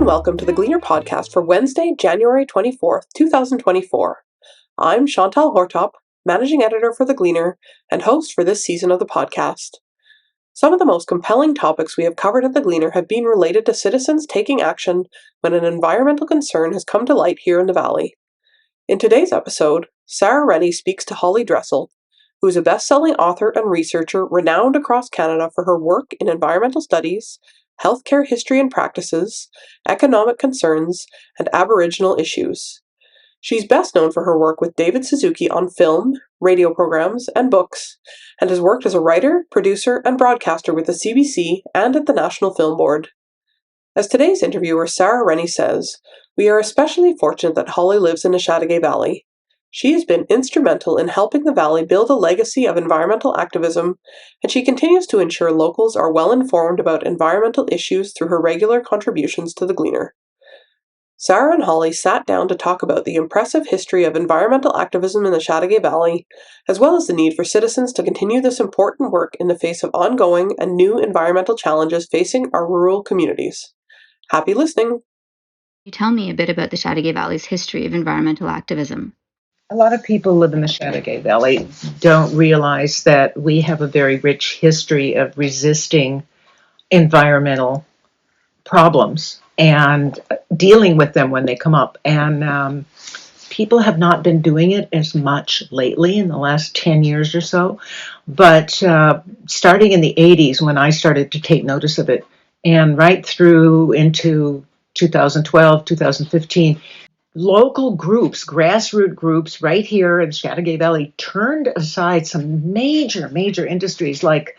and welcome to the Gleaner Podcast for Wednesday, January 24th, 2024. I'm Chantal Hortop, Managing Editor for the Gleaner and host for this season of the podcast. Some of the most compelling topics we have covered at the Gleaner have been related to citizens taking action when an environmental concern has come to light here in the Valley. In today's episode, Sarah Rennie speaks to Holly Dressel, who is a best-selling author and researcher renowned across Canada for her work in environmental studies, healthcare history and practices, economic concerns, and Aboriginal issues. She's best known for her work with David Suzuki on film, radio programs, and books, and has worked as a writer, producer, and broadcaster with the CBC and at the National Film Board. As today's interviewer Sarah Rennie says, we are especially fortunate that Holly lives in the Chateauguay Valley. She has been instrumental in helping the Valley build a legacy of environmental activism, and she continues to ensure locals are well informed about environmental issues through her regular contributions to the Gleaner. Sarah and Holly sat down to talk about the impressive history of environmental activism in the Chateauguay Valley, as well as the need for citizens to continue this important work in the face of ongoing and new environmental challenges facing our rural communities. Happy listening! You tell me a bit about the Chateauguay Valley's history of environmental activism. A lot of people who live in the Chateauguay Valley don't realize that we have a very rich history of resisting environmental problems and dealing with them when they come up. And people have not been doing it as much lately in the last 10 years or so. But starting in the 80s when I started to take notice of it, and right through into 2012, 2015, local groups, grassroots groups right here in Chateauguay Valley turned aside some major industries like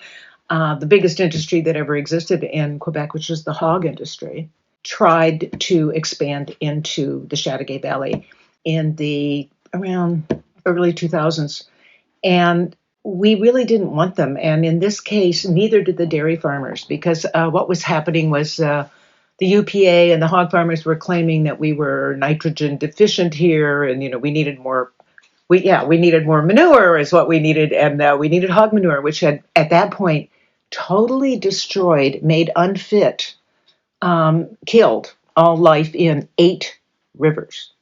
the biggest industry that ever existed in Quebec, which is the hog industry, tried to expand into the Chateauguay Valley in the around early 2000s. And we really didn't want them. And in this case, neither did the dairy farmers, because what was happening was the UPA and the hog farmers were claiming that we were nitrogen deficient here, and we needed more. We needed more manure is what we needed, and we needed hog manure, which had at that point totally destroyed, made unfit, killed all life in 8 rivers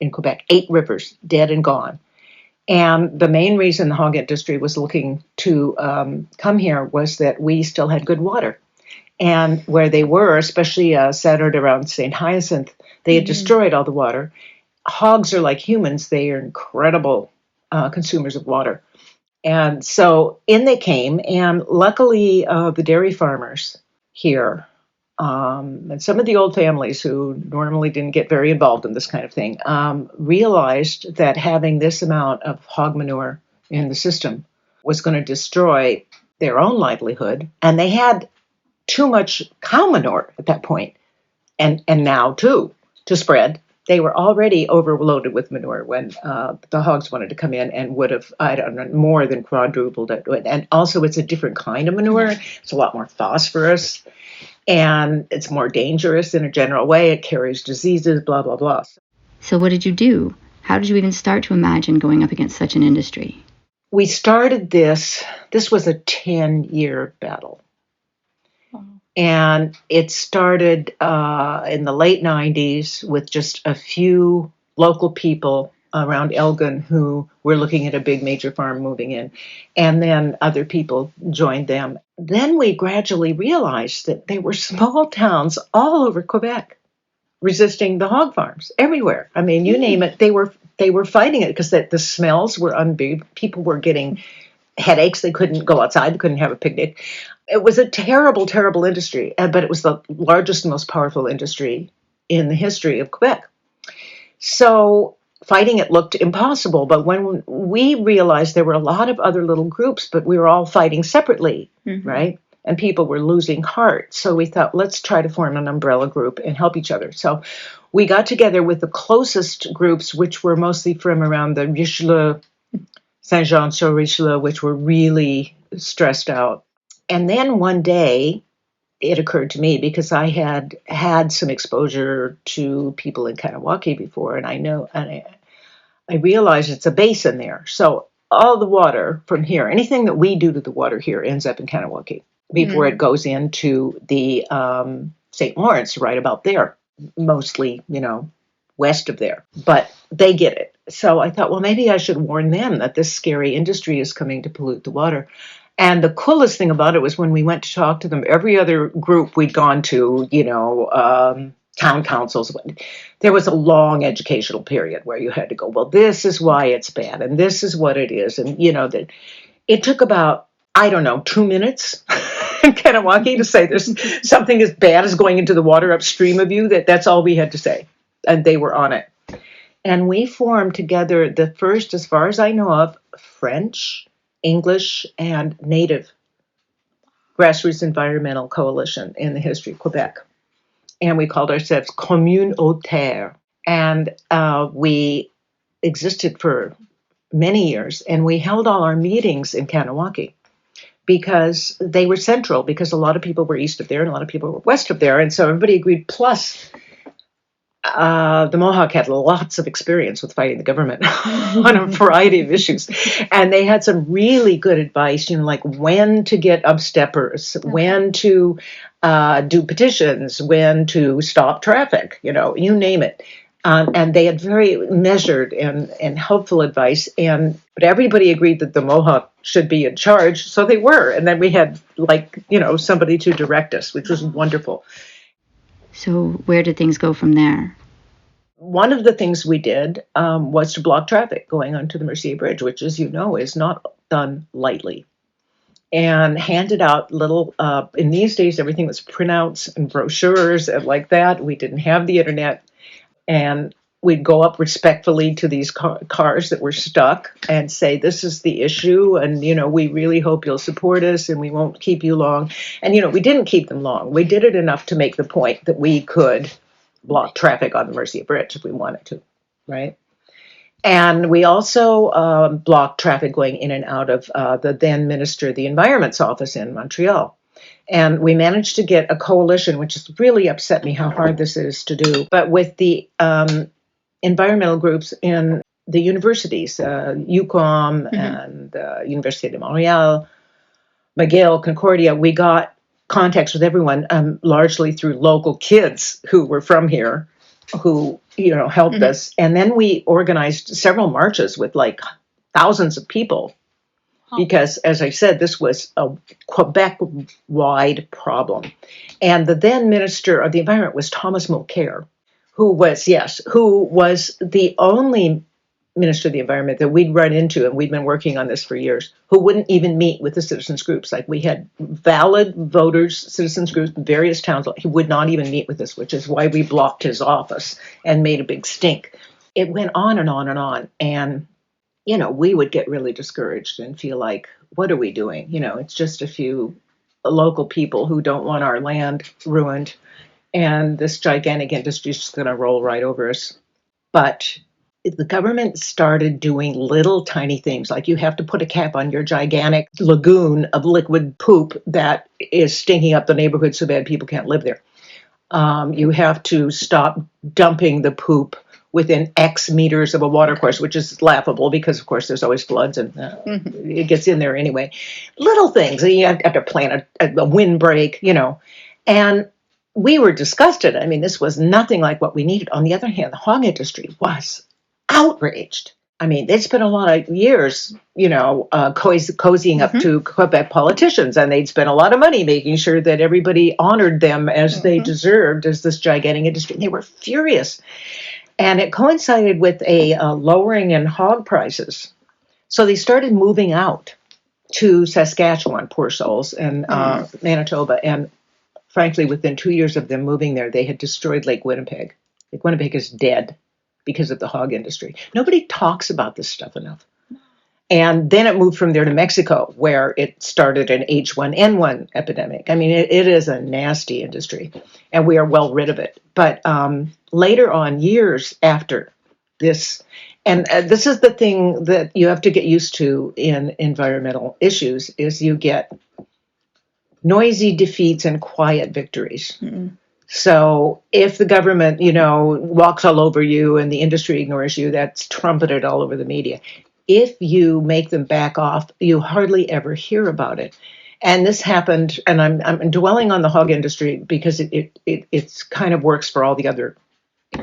in Quebec. 8 rivers dead and gone. And the main reason the hog industry was looking to come here was that we still had good water. And where they were, especially centered around St. Hyacinthe, they had destroyed all the water. Hogs are like humans. They are incredible consumers of water. And so in they came, and luckily the dairy farmers here, and some of the old families who normally didn't get very involved in this kind of thing, realized that having this amount of hog manure in the system was going to destroy their own livelihood. And they had too much cow manure at that point, and now too, to spread. They were already overloaded with manure when the hogs wanted to come in and would have, I don't know, more than quadrupled it. And also it's a different kind of manure. It's a lot more phosphorus, and it's more dangerous in a general way. It carries diseases, blah, blah, blah. So what did you do? How did you even start to imagine going up against such an industry? We started this was a 10-year battle. And it started in the late 90s with just a few local people around Elgin who were looking at a big major farm moving in. And then other people joined them. Then we gradually realized that there were small towns all over Quebec resisting the hog farms everywhere. I mean, you name it, they were fighting it because the smells were unbearable. People were getting headaches. They couldn't go outside. They couldn't have a picnic. It was a terrible, terrible industry, but it was the largest and most powerful industry in the history of Quebec. So fighting it looked impossible. But when we realized there were a lot of other little groups, but we were all fighting separately, right? And people were losing heart. So we thought, let's try to form an umbrella group and help each other. So we got together with the closest groups, which were mostly from around the Richelieu, Saint-Jean-sur-Richelieu, which were really stressed out. And then one day, it occurred to me, because I had had some exposure to people in Kahnawake before, and I realized it's a basin there. So all the water from here, anything that we do to the water here ends up in Kahnawake before it goes into the St. Lawrence, right about there. mostly, west of there, but they get it. So I thought, well, maybe I should warn them that this scary industry is coming to pollute the water. And the coolest thing about it was when we went to talk to them, every other group we'd gone to, town councils, there was a long educational period where you had to go, well, this is why it's bad, and this is what it is. And, that it took about, I don't know, 2 minutes in Kanawaki to say there's something as bad as going into the water upstream of you, that's all we had to say. And they were on it. And we formed together the first, as far as I know of, French, English, and Native grassroots environmental coalition in the history of Quebec. And we called ourselves Communautaire. And we existed for many years. And we held all our meetings in Kanawaki because they were central, because a lot of people were east of there and a lot of people were west of there. And so everybody agreed. Plus, the Mohawk had lots of experience with fighting the government on a variety of issues. And they had some really good advice, like when to get upsteppers, when to do petitions, when to stop traffic, you name it. And they had very measured and helpful advice. But everybody agreed that the Mohawk should be in charge. So they were. And then we had somebody to direct us, which was wonderful. So where did things go from there? One of the things we did was to block traffic going onto the Mercier Bridge, which, as you know, is not done lightly. And handed out little, in these days, everything was printouts and brochures and like that. We didn't have the internet. And we'd go up respectfully to these cars that were stuck and say, this is the issue. And, we really hope you'll support us and we won't keep you long. And, we didn't keep them long. We did it enough to make the point that we could block traffic on the Mercier Bridge if we wanted to, right? And we also blocked traffic going in and out of the then Minister of the Environment's office in Montreal. And we managed to get a coalition, which has really upset me how hard this is to do, but with the environmental groups in the universities, UQAM and Université de Montréal, McGill, Concordia, we got contacts with everyone, largely through local kids who were from here, who, helped us. And then we organized several marches with thousands of people. Because, as I said, this was a Quebec-wide problem. And the then Minister of the Environment was Thomas Mulcair, who was the only Minister of the Environment that we'd run into, and we'd been working on this for years, who wouldn't even meet with the citizens groups. We had valid voters, citizens groups in various towns. He would not even meet with us, which is why we blocked his office and made a big stink. It went on and on and on. And we would get really discouraged and feel like, what are we doing? It's just a few local people who don't want our land ruined. And this gigantic industry is just going to roll right over us. But the government started doing little tiny things, like you have to put a cap on your gigantic lagoon of liquid poop that is stinking up the neighborhood so bad people can't live there. You have to stop dumping the poop within X meters of a watercourse, which is laughable because, of course, there's always floods and it gets in there anyway. Little things. You have to plan a windbreak, And we were disgusted. I mean, this was nothing like what we needed. On the other hand, the hog industry was outraged. I mean, they'd spent a lot of years, cozying up to Quebec politicians, and they'd spent a lot of money making sure that everybody honored them as they deserved as this gigantic industry. They were furious. And it coincided with a lowering in hog prices. So they started moving out to Saskatchewan, poor souls, and Manitoba. And frankly, within 2 years of them moving there, they had destroyed Lake Winnipeg. Lake Winnipeg is dead because of the hog industry. Nobody talks about this stuff enough. And then it moved from there to Mexico, where it started an H1N1 epidemic. I mean, it is a nasty industry, and we are well rid of it. But later on, years after this, and this is the thing that you have to get used to in environmental issues, is you get noisy defeats and quiet victories. Mm-hmm. So if the government, walks all over you and the industry ignores you, that's trumpeted all over the media. If you make them back off, you hardly ever hear about it. And this happened, and I'm dwelling on the hog industry because it's kind of works for all the other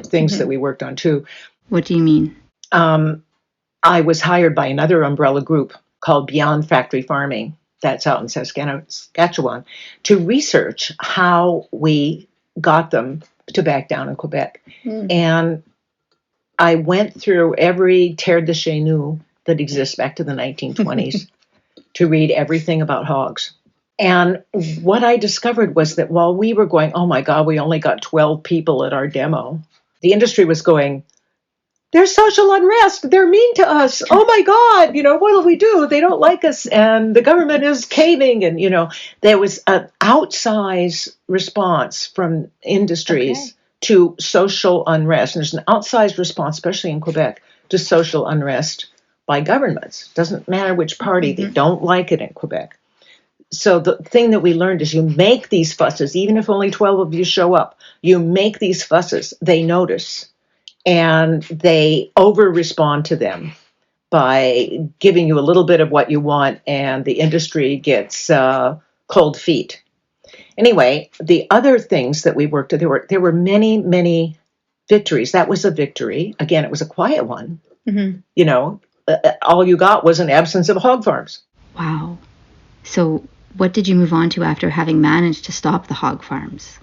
things that we worked on too. What do you mean? I was hired by another umbrella group called Beyond Factory Farming, that's out in Saskatchewan, to research how we got them to back down in Quebec. And I went through every terre de chez nous that exists back to the 1920s to read everything about hogs. And what I discovered was that while we were going, oh my God, we only got 12 people at our demo, the industry was going, there's social unrest. They're mean to us. Oh my God, what do we do? They don't like us. And the government is caving. And, there was an outsized response from industries to social unrest. And there's an outsized response, especially in Quebec, to social unrest by governments. Doesn't matter which party, they don't like it in Quebec. So the thing that we learned is you make these fusses, even if only 12 of you show up, you make these fusses, they notice. And they over-respond to them by giving you a little bit of what you want, and the industry gets cold feet. Anyway, the other things that we worked at, there were many, many victories. That was a victory. Again, it was a quiet one. All you got was an absence of hog farms. Wow. So what did you move on to after having managed to stop the hog farms?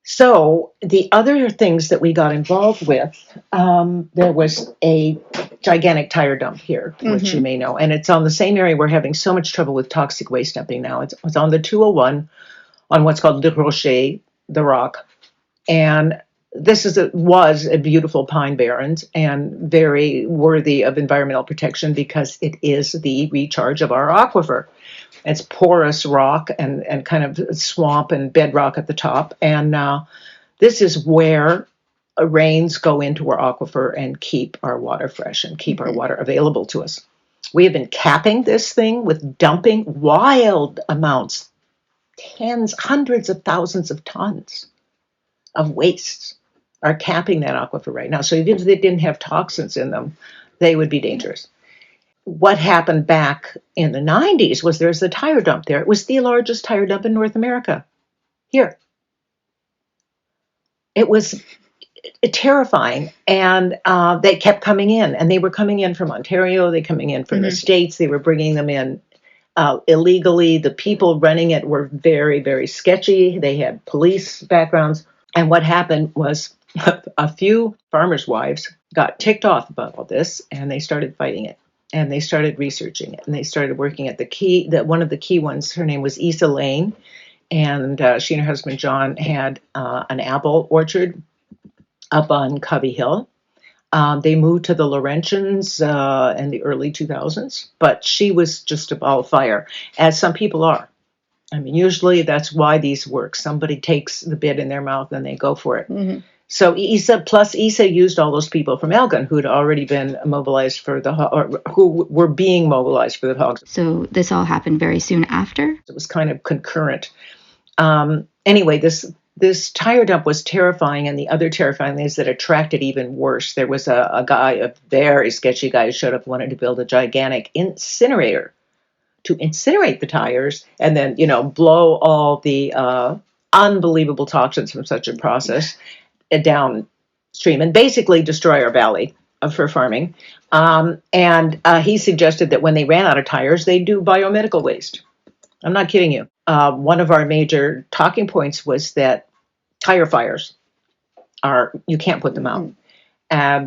So the other things that we got involved with, there was a gigantic tire dump here, which you may know, and it's on the same area we're having so much trouble with toxic waste dumping now. It's on the 201 on what's called Le Rocher, the Rock, and this was a beautiful pine barrens and very worthy of environmental protection because it is the recharge of our aquifer. It's porous rock and kind of swamp and bedrock at the top. And this is where rains go into our aquifer and keep our water fresh and keep our water available to us. We have been capping this thing with dumping wild amounts, hundreds of thousands of tons of wastes are capping that aquifer right now. So even if they didn't have toxins in them, they would be dangerous. What happened back in the 90s was there's a tire dump there. It was the largest tire dump in North America. Here. It was terrifying. And they kept coming in. And they were coming in from Ontario. They coming in from the States. They were bringing them in illegally. The people running it were very, very sketchy. They had police backgrounds. And what happened was a few farmers' wives got ticked off about all this. And they started fighting it. And they started researching it, and they started working at one of the key ones. Her name was Issa Lane, and she and her husband John had an apple orchard up on Covey Hill. They moved to the Laurentians in the early 2000s, but she was just a ball of fire, as some people are. I mean, usually that's why these work. Somebody takes the bit in their mouth and they go for it. So Issa used all those people from Elgin who'd already been mobilized for who were being mobilized for the hogs. So this all happened very soon after? It was kind of concurrent. Anyway, this tire dump was terrifying, and the other terrifying thing is that attracted even worse. There was a very sketchy guy who showed up, wanted to build a gigantic incinerator to incinerate the tires and then, blow all the unbelievable toxins from such a process downstream and basically destroy our valley for farming. And he suggested that when they ran out of tires, they do biomedical waste. I'm not kidding you. One of our major talking points was that tire fires you can't put them out.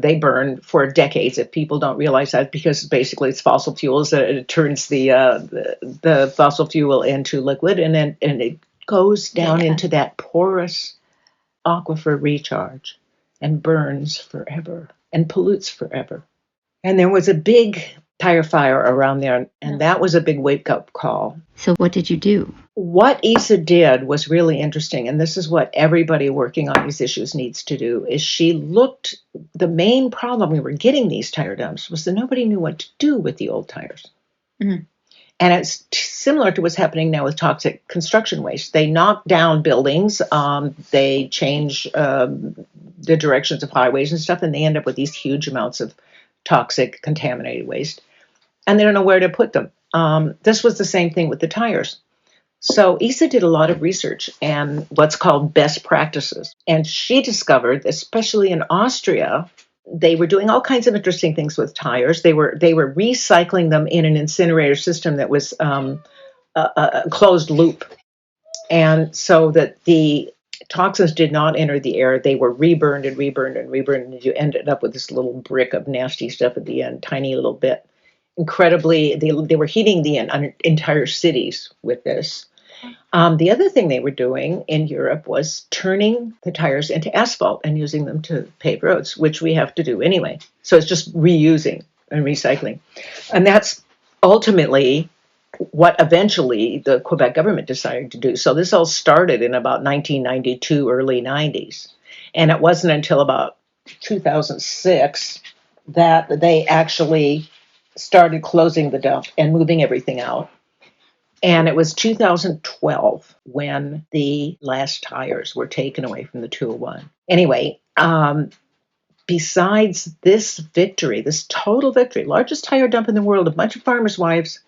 They burn for decades if people don't realize that, because basically it's fossil fuels. It turns the fossil fuel into liquid, and it goes down into that porous aquifer recharge and burns forever and pollutes forever. And there was a big tire fire around there, and that was a big wake-up call. So what did you do? What Issa did was really interesting, and this is what everybody working on these issues needs to do, is she looked, the main problem we were getting these tire dumps was that nobody knew what to do with the old tires. And it's similar to what's happening now with toxic construction waste. They knock down buildings, they change the directions of highways and stuff, and they end up with these huge amounts of toxic, contaminated waste. And they don't know where to put them. This was the same thing with the tires. So Isa did a lot of research and what's called best practices. And she discovered, especially in Austria, they were doing all kinds of interesting things with tires. They were recycling them in an incinerator system that was a closed loop. And so that the toxins did not enter the air. They were reburned and reburned and reburned. And you ended up with this little brick of nasty stuff at the end, tiny little bit. Incredibly, they were heating the entire cities with this. The other thing they were doing in Europe was turning the tires into asphalt and using them to pave roads, which we have to do anyway. So it's just reusing and recycling. And that's ultimately what eventually the Quebec government decided to do. So this all started in about 1992, early 90s. And it wasn't until about 2006 that they actually started closing the dump and moving everything out. And it was 2012 when the last tires were taken away from the 201. Anyway, besides this victory, this total victory, largest tire dump in the world, a bunch of farmers' wives,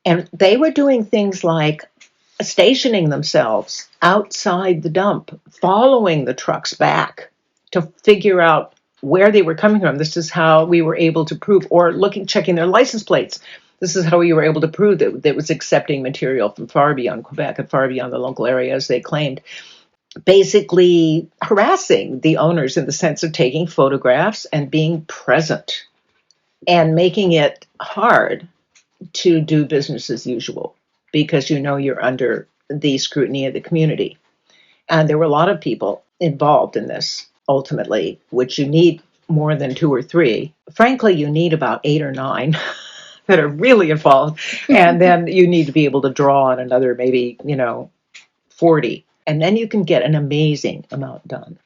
and they were doing things like stationing themselves outside the dump, following the trucks back to figure out where they were coming from. This is how we were able to prove, or checking their license plates. This is how we were able to prove that it was accepting material from far beyond Quebec and far beyond the local areas they claimed. Basically harassing the owners in the sense of taking photographs and being present and making it hard to do business as usual because you're under the scrutiny of the community. And there were a lot of people involved in this ultimately, which you need more than 2 or 3. Frankly, you need about 8 or 9 that are really involved. And then you need to be able to draw on another maybe, 40. And then you can get an amazing amount done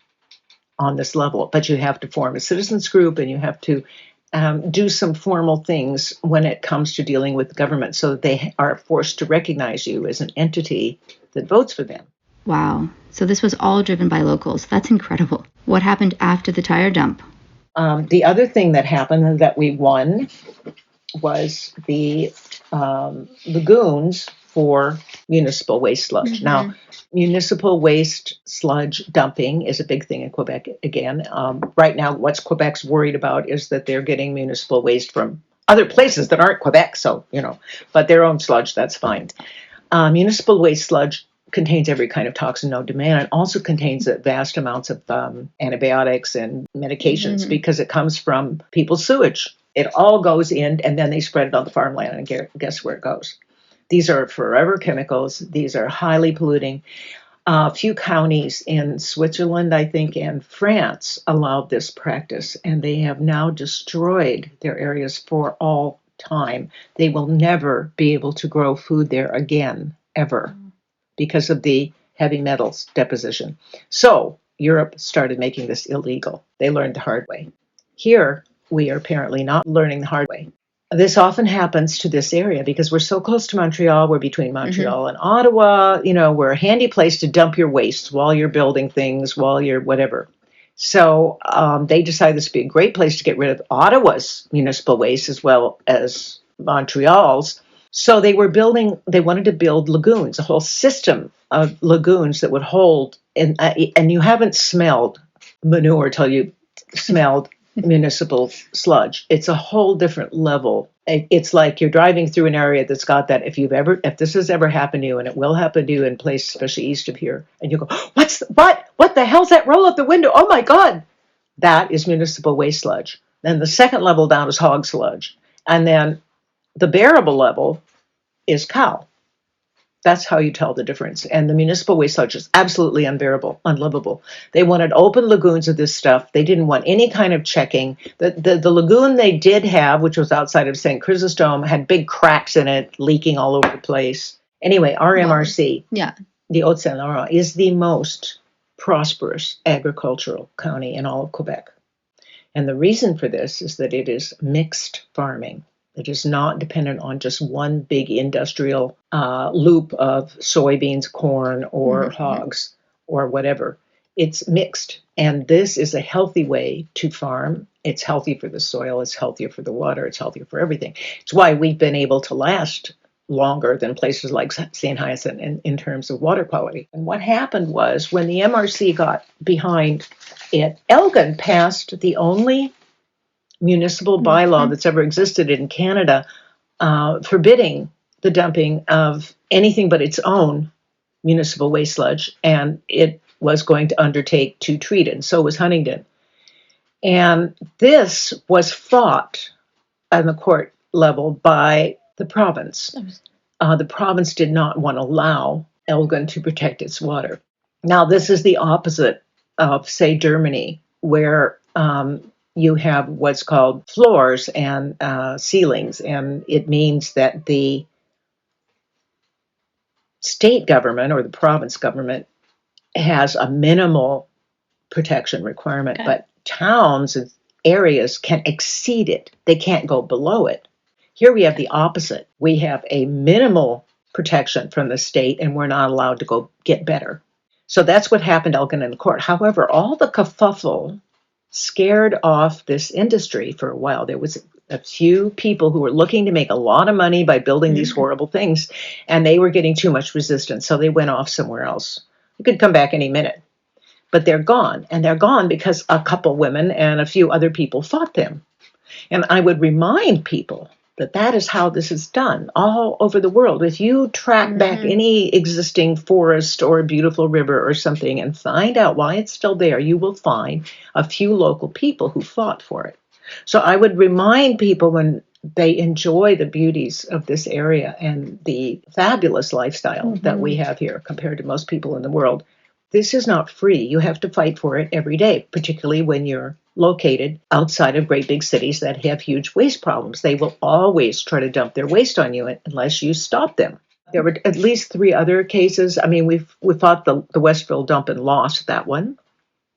on this level. But you have to form a citizens group and you have to do some formal things when it comes to dealing with the government so that they are forced to recognize you as an entity that votes for them. Wow. So this was all driven by locals. That's incredible. What happened after the tire dump? The other thing that happened that we won was the lagoons for municipal waste sludge. Mm-hmm. Now, municipal waste sludge dumping is a big thing in Quebec again. Right now, what's Quebec's worried about is that they're getting municipal waste from other places that aren't Quebec, so, but their own sludge, that's fine. Municipal waste sludge contains every kind of toxin known to man. It also contains vast amounts of antibiotics and medications because it comes from people's sewage. It all goes in, and then they spread it on the farmland, and guess where it goes? These are forever chemicals. These are highly polluting. A few counties in Switzerland, I think, and France allowed this practice, and they have now destroyed their areas for all time. They will never be able to grow food there again, ever, because of the heavy metals deposition. So Europe started making this illegal. They learned the hard way. Here, we are apparently not learning the hard way. This often happens to this area because we're so close to Montreal. We're between Montreal and Ottawa. We're a handy place to dump your waste while you're building things, while you're whatever. So they decided this would be a great place to get rid of Ottawa's municipal waste as well as Montreal's. So they wanted to build lagoons, a whole system of lagoons that would hold, and you haven't smelled manure till you smelled municipal sludge. It's a whole different level. It's like you're driving through an area that's got that. If this has ever happened to you, and it will happen to you in places, especially east of here, and you go, what the hell's that? Roll out the window. Oh my God. That is municipal waste sludge. Then the second level down is hog sludge. And then the bearable level is cow. That's how you tell the difference. And the municipal waste sludge is absolutely unbearable, unlivable. They wanted open lagoons of this stuff. They didn't want any kind of checking. The lagoon they did have, which was outside of St. Chrysostom, had big cracks in it, leaking all over the place. Anyway, RMRC, the Haute-Saint-Laurent, is the most prosperous agricultural county in all of Quebec. And the reason for this is that it is mixed farming. It is not dependent on just one big industrial loop of soybeans, corn, or hogs, or whatever. It's mixed. And this is a healthy way to farm. It's healthy for the soil. It's healthier for the water. It's healthier for everything. It's why we've been able to last longer than places like St. Hyacinthe in terms of water quality. And what happened was when the MRC got behind it, Elgin passed the only municipal bylaw that's ever existed in Canada forbidding the dumping of anything but its own municipal waste sludge, and it was going to undertake to treat it, and so was Huntingdon. And this was fought on the court level by the province. The province did not want to allow Elgin to protect its water. Now, this is the opposite of, say, Germany, where you have what's called floors and ceilings, and it means that the state government or the province government has a minimal protection requirement, but towns and areas can exceed it. They can't go below it. Here we have the opposite. We have a minimal protection from the state, and we're not allowed to go get better. So that's what happened, Elgin, in the court. However, all the kerfuffle scared off this industry for a while. There was a few people who were looking to make a lot of money by building these horrible things, and they were getting too much resistance, so they went off somewhere else. They could come back any minute. But they're gone, and they're gone because a couple women and a few other people fought them. And I would remind people that that is how this is done all over the world. If you track back any existing forest or a beautiful river or something and find out why it's still there, you will find a few local people who fought for it. So I would remind people when they enjoy the beauties of this area and the fabulous lifestyle that we have here compared to most people in the world, this is not free. You have to fight for it every day, particularly when you're located outside of great big cities that have huge waste problems. They will always try to dump their waste on you unless you stop them. There were at least 3 other cases. I mean, we fought the Westville dump and lost that one.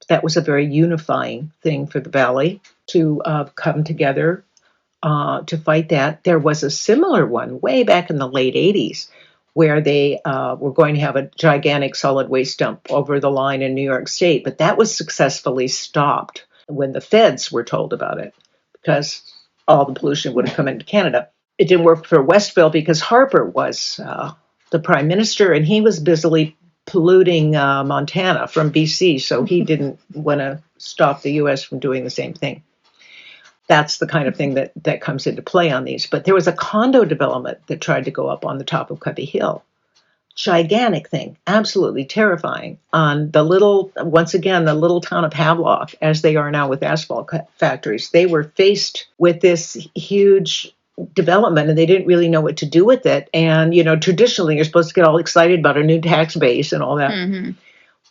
That was a very unifying thing for the valley to come together to fight that. There was a similar one way back in the late 80s where they were going to have a gigantic solid waste dump over the line in New York State, but that was successfully stopped when the feds were told about it because all the pollution would have come into Canada. It didn't work for Westville because Harper was the prime minister, and he was busily polluting Montana from BC, so he didn't want to stop the U.S. from doing the same thing. That's the kind of thing that comes into play on these. But there was a condo development that tried to go up on the top of Cubby Hill. Gigantic thing, absolutely terrifying. On the little town of Havelock, as they are now with asphalt factories, they were faced with this huge development and they didn't really know what to do with it. And, traditionally you're supposed to get all excited about a new tax base and all that.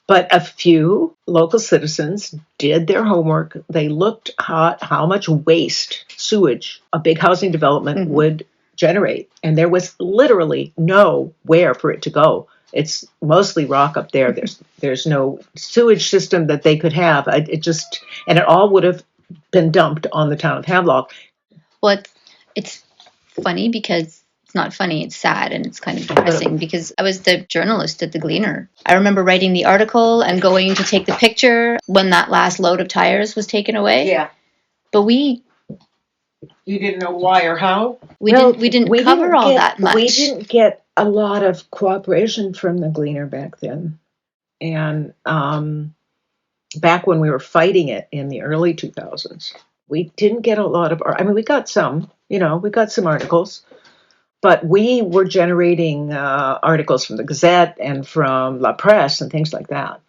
But a few local citizens did their homework. They looked at how much waste, sewage, a big housing development would generate. And there was literally nowhere for it to go. It's mostly rock up there. There's no sewage system that they could have. And it all would have been dumped on the town of Havelock. Well, it's funny because it's not funny, it's sad, and it's kind of depressing because I was the journalist at the Gleaner. I remember writing the article and going to take the picture when that last load of tires was taken away. Yeah. But you didn't know why or how? We didn't cover all that much. We didn't get a lot of cooperation from the Gleaner back then. And back when we were fighting it in the early 2000s, we didn't get a lot of, we got some, we got some articles, but we were generating articles from the Gazette and from La Presse and things like that.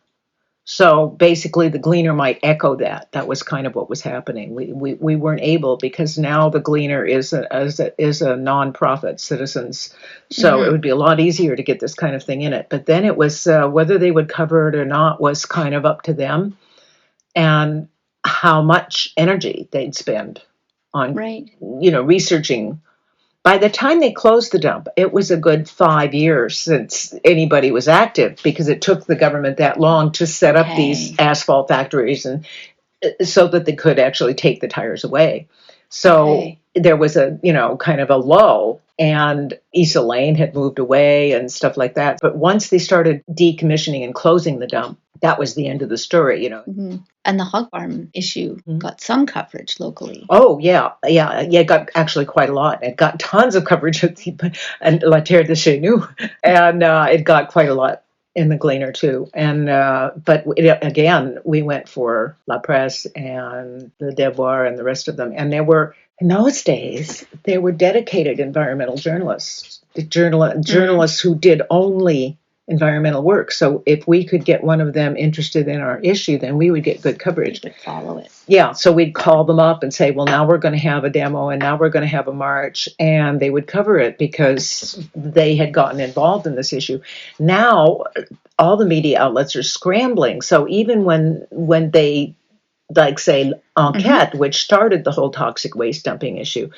So basically the Gleaner might echo that. That was kind of what was happening. We weren't able because now the Gleaner is a nonprofit, citizens. So it would be a lot easier to get this kind of thing in it. But then it was whether they would cover it or not was kind of up to them and how much energy they'd spend on, researching. By the time they closed the dump, it was a good 5 years since anybody was active because it took the government that long to set up these asphalt factories and so that they could actually take the tires away. So there was a, kind of a lull, and Issa Lane had moved away and stuff like that. But once they started decommissioning and closing the dump, that was the end of the story, Mm-hmm. And the hog farm issue Mhm. got some coverage locally. Oh, yeah. It got actually quite a lot. It got tons of coverage and La Terre de Chez Nous, and it got quite a lot in the Gleaner too. And but again, we went for La Presse and the Devoir and the rest of them, and in those days there were dedicated environmental journalists, journalists who did only environmental work. So if we could get one of them interested in our issue, then we would get good coverage. We would follow it. Yeah, so we'd call them up and say, well, now we're going to have a demo and now we're going to have a march, and they would cover it because they had gotten involved in this issue. Now, all the media outlets are scrambling. So even when they, like, say, Enquête, which started the whole toxic waste dumping issue,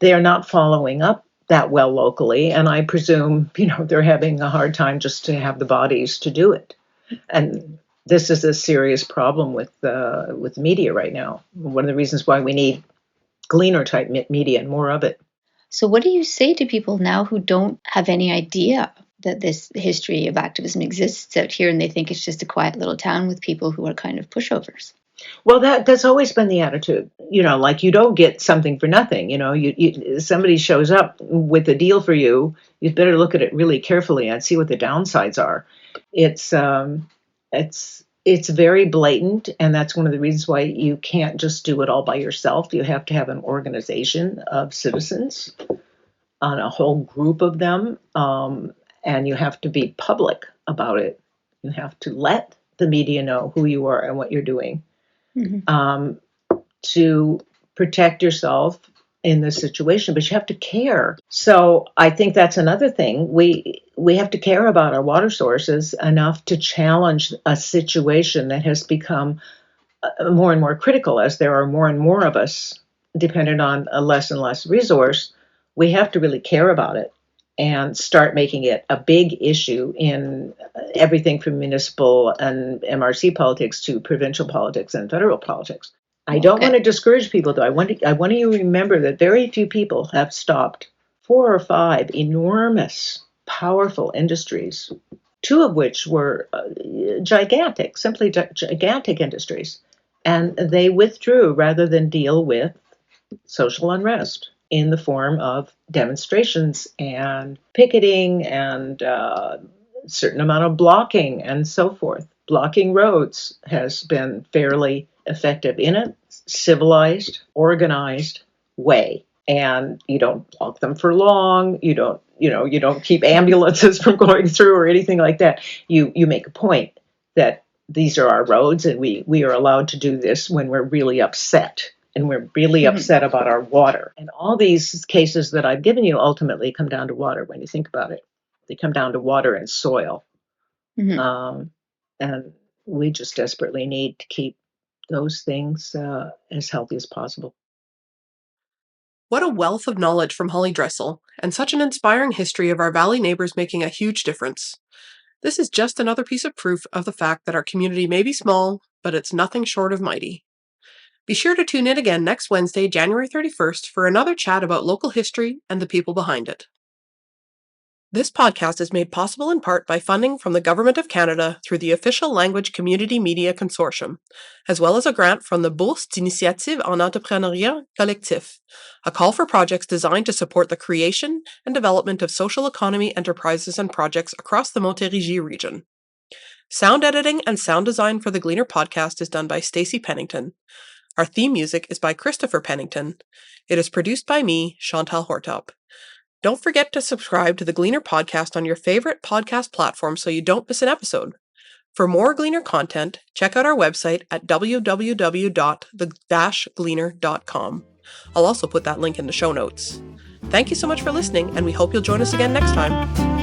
they are not following up that well locally, and I presume they're having a hard time just to have the bodies to do it. And this is a serious problem with media right now. One of the reasons why we need Gleaner type media and more of it. So what do you say to people now who don't have any idea that this history of activism exists out here, and they think it's just a quiet little town with people who are kind of pushovers? Well, that's always been the attitude. Like, you don't get something for nothing. Somebody shows up with a deal for you, you'd better look at it really carefully and see what the downsides are. It's very blatant, and that's one of the reasons why you can't just do it all by yourself. You have to have an organization of citizens, on a whole group of them, and you have to be public about it. You have to let the media know who you are and what you're doing. To protect yourself in this situation, but you have to care. So I think that's another thing. We have to care about our water sources enough to challenge a situation that has become more and more critical as there are more and more of us dependent on a less and less resource. We have to really care about it and start making it a big issue in everything from municipal and MRC politics to provincial politics and federal politics. I don't want to discourage people, though. I want you to remember that very few people have stopped 4 or 5 enormous, powerful industries, 2 of which were gigantic, simply gigantic industries. And they withdrew rather than deal with social unrest in the form of demonstrations and picketing and a certain amount of blocking and so forth. Blocking roads has been fairly effective in a civilized, organized way. And you don't block them for long. You don't keep ambulances from going through or anything like that. You make a point that these are our roads, and we are allowed to do this when we're really upset. And we're really upset about our water. And all these cases that I've given you ultimately come down to water when you think about it. They come down to water and soil. And we just desperately need to keep those things as healthy as possible. What a wealth of knowledge from Holly Dressel, and such an inspiring history of our Valley neighbors making a huge difference. This is just another piece of proof of the fact that our community may be small, but it's nothing short of mighty. Be sure to tune in again next Wednesday, January 31st, for another chat about local history and the people behind it. This podcast is made possible in part by funding from the Government of Canada through the Official Language Community Media Consortium, as well as a grant from the Bourse d'Initiative en Entrepreneuriat Collectif, a call for projects designed to support the creation and development of social economy enterprises and projects across the Montérégie region. Sound editing and sound design for the Gleaner Podcast is done by Stacey Pennington. Our theme music is by Christopher Pennington. It is produced by me, Chantal Hortop. Don't forget to subscribe to the Gleaner Podcast on your favorite podcast platform so you don't miss an episode. For more Gleaner content, check out our website at www.the-gleaner.com. I'll also put that link in the show notes. Thank you so much for listening, and we hope you'll join us again next time.